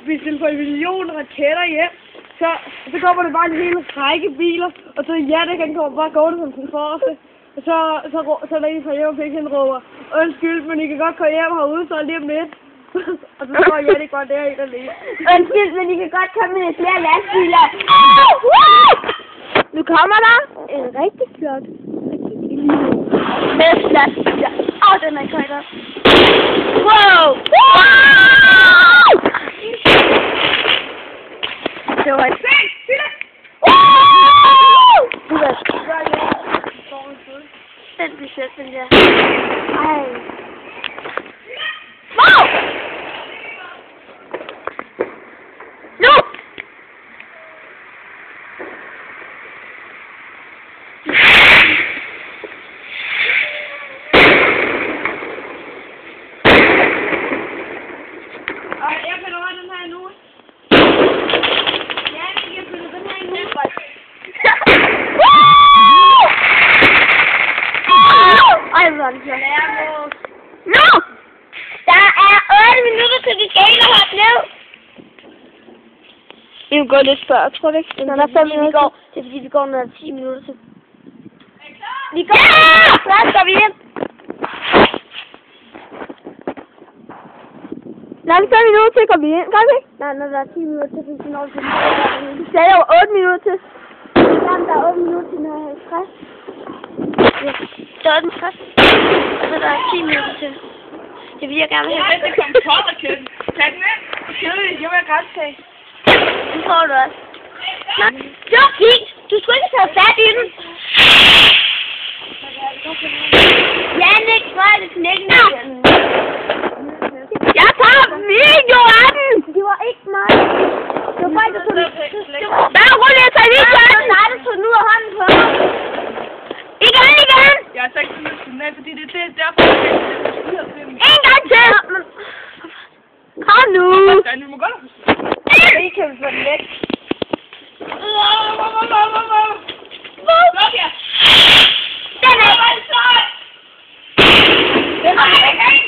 hvis den får en million raketter hjem, så kommer der bare en hel række biler, og så Jannik han kommer bare gående som den forreste. Og så er der en fra Europæk, han råber, undskyld, men I kan godt komme hjem herude, så lige om lidt. Og så står Jannik bare der helt alene. Undskyld, men I kan godt komme med flere lastbiler. Nu kommer der en rigtig flot med lastbiler. Den er køjt op. Wow! Det var et fint! Den bliver sjovt, den der. Ej. Wow! Nu! Jeg finder over den her nu. Ja, jeg finder den her nu. Ej, hvor er det sjovt. Nu! Der er 8 minutter til vi skal ind og hoppe ned. Vi vil gå lidt før, tror du ikke? Når der er 5 minutter. Det er fordi, vi går, når der er 10 minutter til. Vi går! Så går vi ind. Når der er 5 minutter til, går vi ind. Gør vi ikke? Nej, når der er 10 minutter til, så når vi til. Vi sagde jo 8 minutter til. Jamen, der er 8 minutter til, når jeg er 50. Ja, så er den først. Og så der er 10 minutter til. Det vil jeg gerne have. Det kom potterkød. Tag den ind. Det vil jeg godt tage. Den får du også. Nå, det var fint. Du skulle ikke tage fat i den. Jannik, hvor er det knækken? Jeg tager video af den. Det var ikke mig. Det var bare ikke sådan. Hvad er det, jeg tager video af den? Nej, det tog den ud af hånden på mig. Igen! Jeg har sagt den af, fordi det er derfor, en gang til! Kom nu! Vi må godt. Det kan vi få den væk. Den er ikke! Den er ikke!